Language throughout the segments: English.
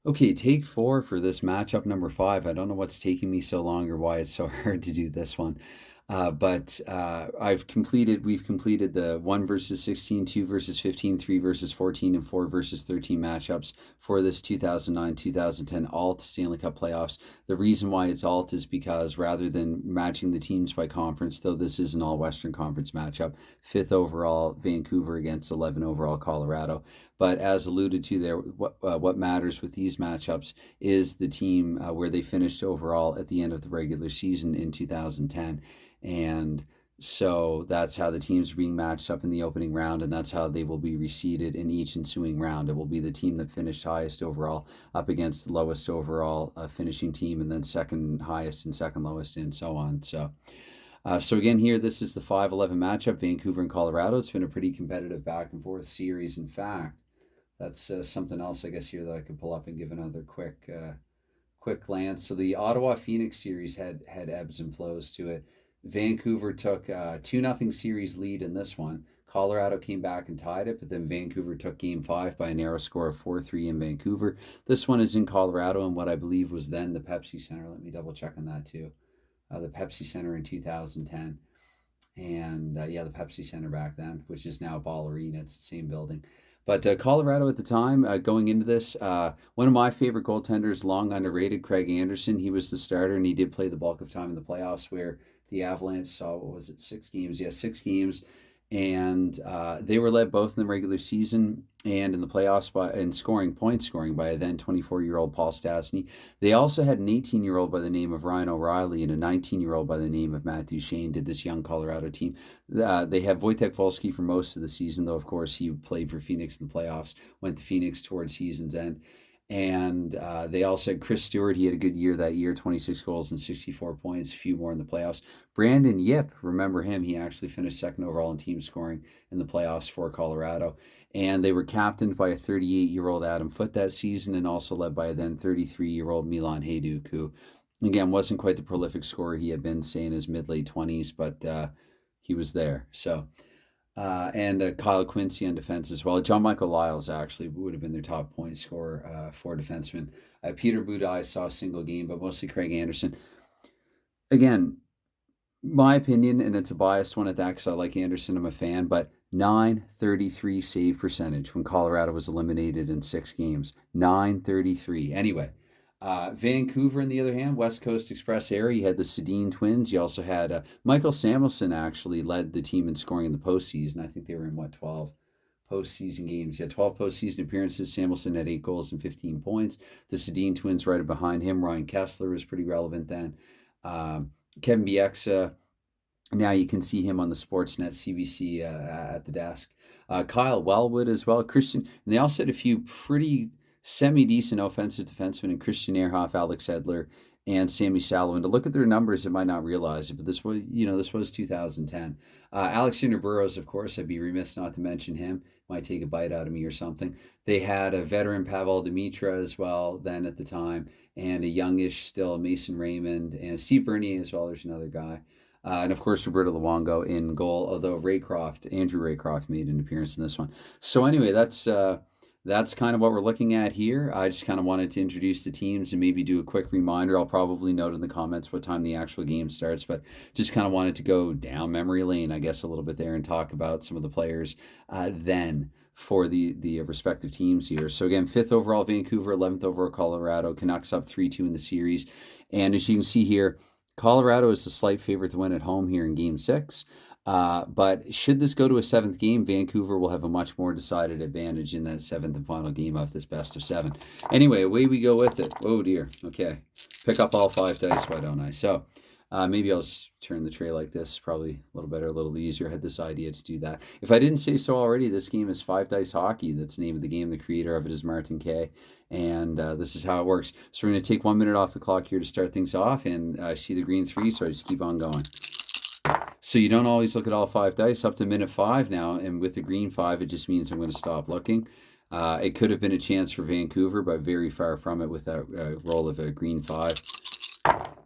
Okay, take four for this matchup number five. I don't know what's taking me so long or why it's so hard to do this one. But we've completed the 1 versus 16, 2 versus 15, 3 versus 14, and 4 versus 13 matchups for this 2009-2010 Alt Stanley Cup playoffs. The reason why it's Alt is because rather than matching the teams by conference, though this is an all-Western Conference matchup, 5th overall Vancouver against 11 overall Colorado. But as alluded to there, what matters with these matchups is the team where they finished overall at the end of the regular season in 2010. And so that's how the teams are being matched up in the opening round, and that's how they will be reseeded in each ensuing round. It will be the team that finished highest overall up against the lowest overall finishing team, and then second highest and second lowest, and so on. So again, here, this is the 5-11 matchup, Vancouver and Colorado. It's been a pretty competitive back and forth series. In fact, that's something else, I guess, here that I could pull up and give another quick glance. So the Ottawa Phoenix series had ebbs and flows to it. Vancouver took a 2-0 series lead in this one. Colorado came back and tied it, but then Vancouver took game 5 by a narrow score of 4-3 in Vancouver. This one is in Colorado in what I believe was then the Pepsi Center. Let me double check on that too. The Pepsi Center in 2010. And the Pepsi Center back then, which is now Ball Arena. It's the same building. But Colorado at the time, going into this, one of my favorite goaltenders, long underrated, Craig Anderson. He was the starter, and he did play the bulk of time in the playoffs where the Avalanche saw, what was it, 6 games? Yeah, 6 games. And they were led both in the regular season and in the playoffs point scoring by a then 24-year-old Paul Stastny. They also had an 18-year-old by the name of Ryan O'Reilly and a 19-year-old by the name of Matt Duchene did this young Colorado team. They have Wojtek Wolski for most of the season, though, of course, he played for Phoenix in the playoffs, went to Phoenix towards season's end. And they also had Chris Stewart. He had a good year that year, 26 goals and 64 points, a few more in the playoffs. Brandon Yip, remember him. He actually finished second overall in team scoring in the playoffs for Colorado. And they were captained by a 38-year-old Adam Foote that season, and also led by a then 33-year-old Milan Hajduk, who, again, wasn't quite the prolific scorer he had been, say, in his mid-late 20s, but he was there. So... and Kyle Quincy on defense as well. John Michael Lyles actually would have been their top point scorer for defensemen. Peter Budaj saw a single game, but mostly Craig Anderson. Again, my opinion, and it's a biased one at that because I like Anderson, I'm a fan, but .933 save percentage when Colorado was eliminated in 6 games. .933. Anyway, Vancouver, on the other hand, West Coast Express era, you had the Sedin twins. You also had Michael Samuelson actually led the team in scoring in the postseason. I think they were in, 12 postseason games. Yeah, 12 postseason appearances. Samuelson had 8 goals and 15 points. The Sedin twins right behind him. Ryan Kessler was pretty relevant then. Kevin Bieksa, now you can see him on the Sportsnet CBC at the desk. Kyle Wellwood as well. Christian, and they also had a few pretty semi-decent offensive defensemen in Christian Ehrhoff, Alex Edler, and Sammy Salo. And to look at their numbers, it might not realize it, but this was 2010. Alexander Burrows, of course, I'd be remiss not to mention him. Might take a bite out of me or something. They had a veteran Pavel Dimitra as well then at the time, and a youngish still Mason Raymond, and Steve Bernier as well. There's another guy. And of course, Roberto Luongo in goal, although Andrew Raycroft made an appearance in this one. So anyway, that's kind of what we're looking at here. I just kind of wanted to introduce the teams and maybe do a quick reminder. I'll probably note in the comments what time the actual game starts, but just kind of wanted to go down memory lane, I guess, a little bit there and talk about some of the players then for the respective teams here. So again, 5th overall Vancouver, 11th overall Colorado. Canucks up 3-2 in the series. And as you can see here, Colorado is the slight favorite to win at home here in Game 6. But should this go to a 7th game, Vancouver will have a much more decided advantage in that 7th and final game of this best of 7. Anyway, away we go with it. Oh, dear. Okay. Pick up all 5 dice, why don't I? So maybe I'll just turn the tray like this. Probably a little better, a little easier. I had this idea to do that. If I didn't say so already, this game is 5 Dice Hockey. That's the name of the game. The creator of it is Martin Kay. And this is how it works. So we're going to take 1 minute off the clock here to start things off. And I see the green 3, so I just keep on going. So you don't always look at all 5 dice up to minute 5 now, and with the green 5, it just means I'm going to stop looking. It could have been a chance for Vancouver, but very far from it with that roll of a green 5.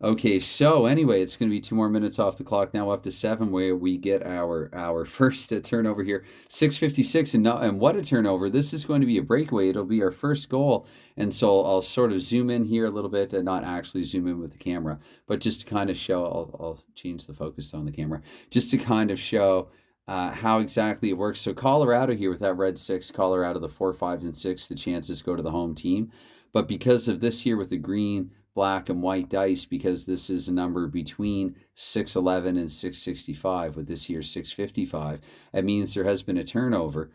Okay, so anyway, it's going to be 2 more minutes off the clock now, up to 7, where we get our first turnover here. 6:56, and what a turnover! This is going to be a breakaway. It'll be our first goal, and so I'll sort of zoom in here a little bit, and not actually zoom in with the camera, but just to kind of show. I'll change the focus on the camera, just to kind of show how exactly it works. So Colorado here with that red 6, Colorado the 4, 5, and 6, the chances go to the home team, but because of this here with the green, black, and white dice, because this is a number between 611 and 665, with this here 655, it means there has been a turnover,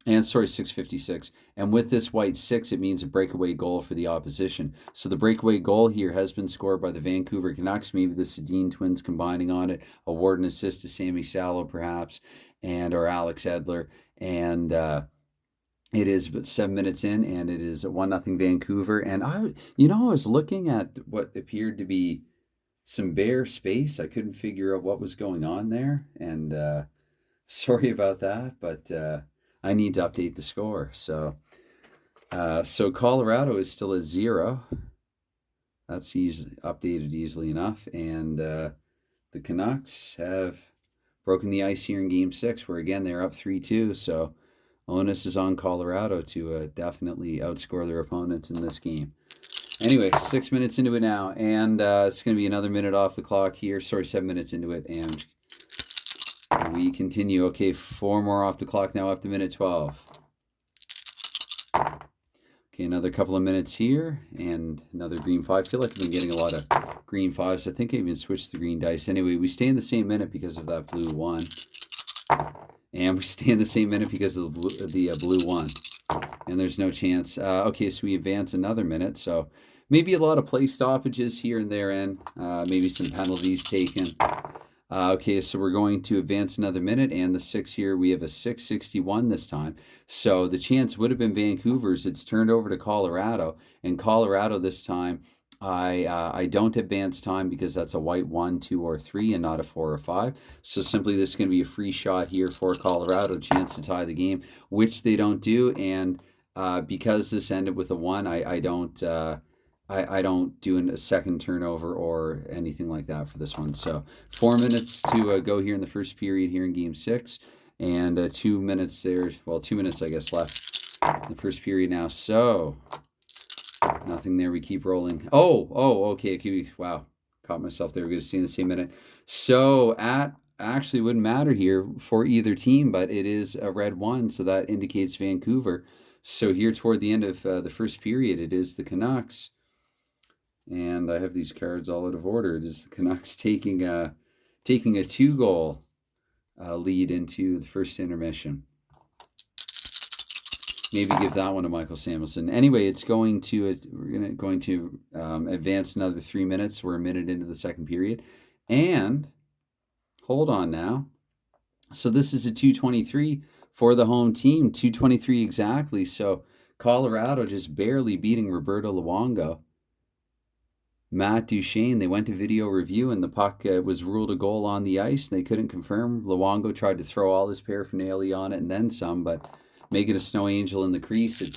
and sorry, 656, and with this white 6, it means a breakaway goal for the opposition. So the breakaway goal here has been scored by the Vancouver Canucks, maybe the Sedin twins combining on it, award an assist to Sammy Salo perhaps, or Alex Edler, and it is 7 minutes in, and it is 1-0 Vancouver. And I was looking at what appeared to be some bare space. I couldn't figure out what was going on there, and sorry about that, but I need to update the score. So Colorado is still at 0. That's updated easily enough, and the Canucks have broken the ice here in Game 6, where again they're up 3-2. So onus is on Colorado to definitely outscore their opponent in this game. Anyway, 6 minutes into it now, and it's going to be another minute off the clock here. Sorry, 7 minutes into it, and we continue. Okay, 4 more off the clock now, up to minute 12. Okay, another couple of minutes here, and another green 5. I feel like I've been getting a lot of green 5s. I think I even switched the green dice. Anyway, we stay in the same minute because of that blue 1. And we stay in the same minute because of the blue 1. And there's no chance. Okay, so we advance another minute. So maybe a lot of play stoppages here and there, and maybe some penalties taken. Okay, so we're going to advance another minute, and the 6 here, we have a 6:61 this time. So the chance would have been Vancouver's. It's turned over to Colorado, and Colorado this time, I don't advance time because that's a white 1, 2, or 3, and not a 4 or 5. So simply this is going to be a free shot here for Colorado, chance to tie the game, which they don't do. And because this ended with a 1, I don't do a second turnover or anything like that for this one. So 4 minutes to go here in the first period here in Game 6, and 2 minutes there. Well, 2 minutes I guess left in the first period now. So nothing there. We keep rolling. Okay. Wow. Caught myself there. We're going to stay in the same minute. So actually wouldn't matter here for either team, but it is a red 1. So that indicates Vancouver. So here toward the end of the first period, it is the Canucks. And I have these cards all out of order. It is the Canucks taking a 2-goal lead into the first intermission. Maybe give that one to Michael Samuelson. Anyway, we're going to advance another 3 minutes. We're a minute into the second period, and hold on now. So this is a 2:23 for the home team, 2:23 exactly. So Colorado just barely beating Roberto Luongo. Matt Duchene, they went to video review, and the puck was ruled a goal on the ice. They couldn't confirm. Luongo tried to throw all his paraphernalia on it and then some, but make it a snow angel in the crease. It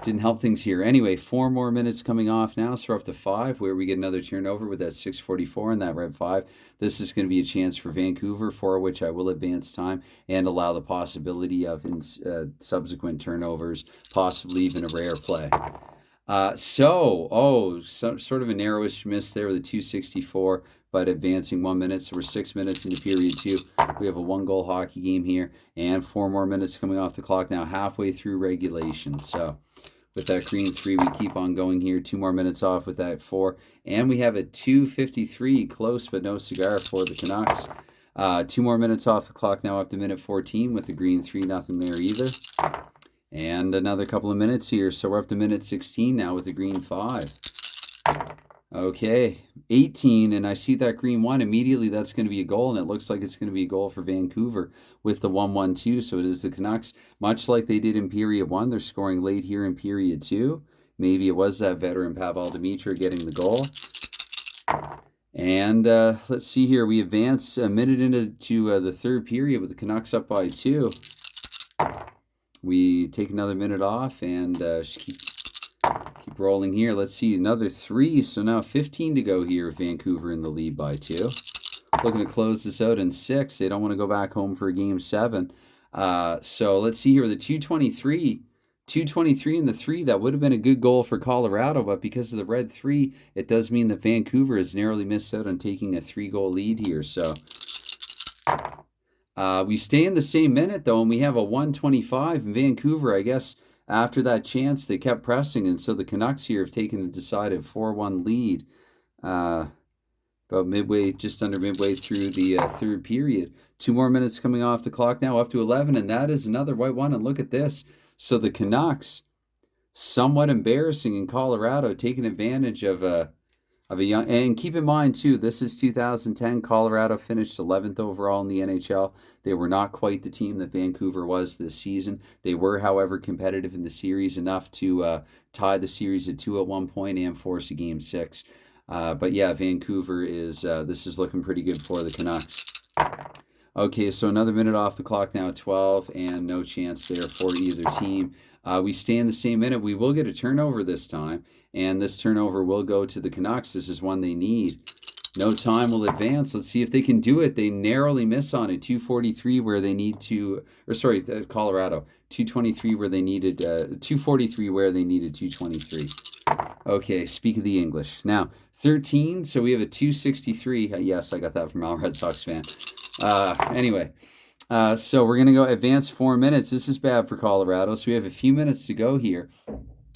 didn't help things here. Anyway, 4 more minutes coming off now, so we're up to 5, where we get another turnover with that 6:44 and that red 5. This is going to be a chance for Vancouver, for which I will advance time and allow the possibility of subsequent turnovers, possibly even a rare play. Sort of a narrowish miss there with a 2:64, but advancing 1 minute. So we're 6 minutes into period 2. We have a 1-goal hockey game here, and 4 more minutes coming off the clock now, halfway through regulation. So with that green 3, we keep on going here. 2 more minutes off with that 4, and we have a 2:53, close but no cigar for the Canucks. 2 more minutes off the clock now, up to minute 14 with the green 3, nothing there either. And another couple of minutes here. So we're up to minute 16 now with the green 5. Okay, 18, and I see that green 1. Immediately that's going to be a goal, and it looks like it's going to be a goal for Vancouver with the 1-1-2. So it is the Canucks, much like they did in period 1. They're scoring late here in period 2. Maybe it was that veteran Pavel Demitra getting the goal. And let's see here. We advance a minute into the third period with the Canucks up by 2. We take another minute off and keep rolling here. Let's see, another 3. So now 15 to go here with Vancouver in the lead by 2. Looking to close this out in 6. They don't want to go back home for a game 7. So let's see here with the 223. 223 in the 3. That would have been a good goal for Colorado, but because of the red 3, it does mean that Vancouver has narrowly missed out on taking a 3-goal lead here. So we stay in the same minute, though, and we have a 125 in Vancouver. I guess after that chance, they kept pressing, and so the Canucks here have taken a decided 4-1 lead. About midway, just under midway through the third period. 2 more minutes coming off the clock now, up to 11, and that is another white one. And look at this. So the Canucks, somewhat embarrassing in Colorado, taking advantage of a young. And keep in mind too, this is 2010. Colorado finished 11th overall in the NHL. They were not quite the team that Vancouver was this season. They were, however, competitive in the series enough to tie the series at 2 at one point and force a game 6. But yeah, Vancouver is, this is looking pretty good for the Canucks. Okay, so another minute off the clock now, 12, and no chance there for either team. We stay in the same minute. We will get a turnover this time, and this turnover will go to the Canucks. This is one they need. No time will advance. Let's see if they can do it. They narrowly miss on it. 243 where they need to, or sorry, Colorado. 223 where they needed, 243 where they needed 223. Okay, speak of the English. Now, 13, so we have a 263. Yes, I got that from our Red Sox fan. Anyway, so we're going to go advance 4 minutes. This is bad for Colorado, so we have a few minutes to go here.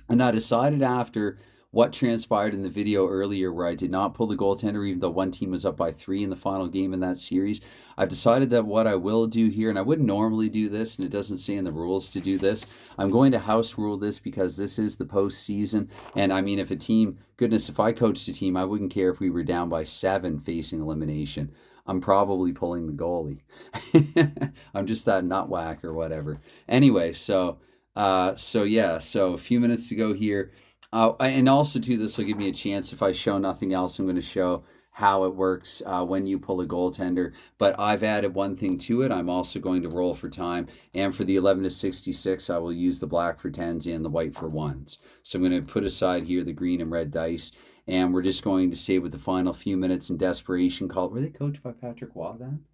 And I decided after what transpired in the video earlier where I did not pull the goaltender even though one team was up by 3 in the final game in that series, I've decided that what I will do here, and I wouldn't normally do this, and it doesn't say in the rules to do this, I'm going to house rule this because this is the postseason. And I mean, if a team, goodness, if I coached a team, I wouldn't care if we were down by 7 facing elimination. I'm probably pulling the goalie. I'm just that nutwhack or whatever. Anyway, so yeah, so a few minutes to go here. And also, too, this will give me a chance, if I show nothing else, I'm going to show how it works when you pull a goaltender. But I've added one thing to it. I'm also going to roll for time. And for the 11 to 66, I will use the black for 10s and the white for 1s. So I'm going to put aside here the green and red dice. And we're just going to stay with the final few minutes in desperation. Were they coached by Patrick Waugh then?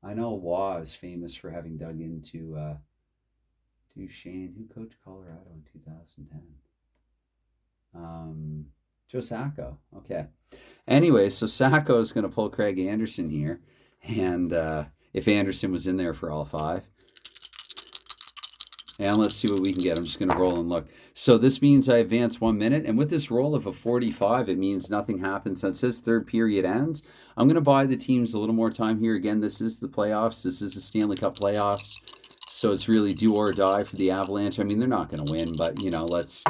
I know Waugh is famous for having dug into Duchesne. Who coached Colorado in 2010? Joe Sacco. Okay. Anyway, so Sacco is going to pull Craig Anderson here. And if Anderson was in there for all 5. And let's see what we can get. I'm just going to roll and look. So this means I advance 1 minute. And with this roll of a 45, it means nothing happens. So it says third period ends. I'm going to buy the teams a little more time here. Again, this is the playoffs. This is the Stanley Cup playoffs. So it's really do or die for the Avalanche. I mean, they're not going to win, but, you know, let's,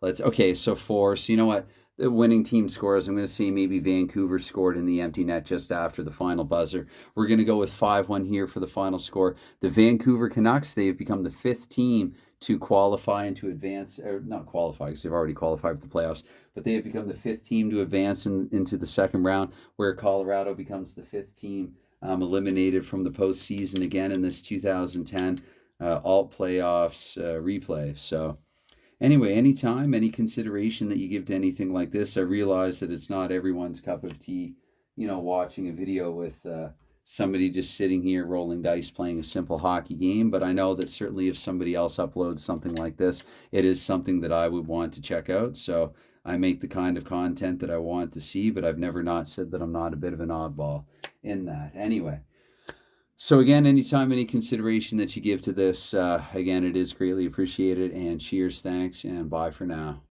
okay, so 4. So you know what? The winning team scores, I'm going to say maybe Vancouver scored in the empty net just after the final buzzer. We're going to go with 5-1 here for the final score. The Vancouver Canucks, they've become the 5th team to qualify and to advance, or not qualify because they've already qualified for the playoffs, but they have become the 5th team to advance into the second round, where Colorado becomes the 5th team eliminated from the postseason again in this 2010 alt playoffs replay. So anyway, anytime, any consideration that you give to anything like this, I realize that it's not everyone's cup of tea, you know, watching a video with somebody just sitting here rolling dice playing a simple hockey game. But I know that certainly if somebody else uploads something like this, it is something that I would want to check out. So I make the kind of content that I want to see, but I've never not said that I'm not a bit of an oddball in that. Anyway. So again, anytime, any consideration that you give to this, again, it is greatly appreciated. And cheers, thanks, and bye for now.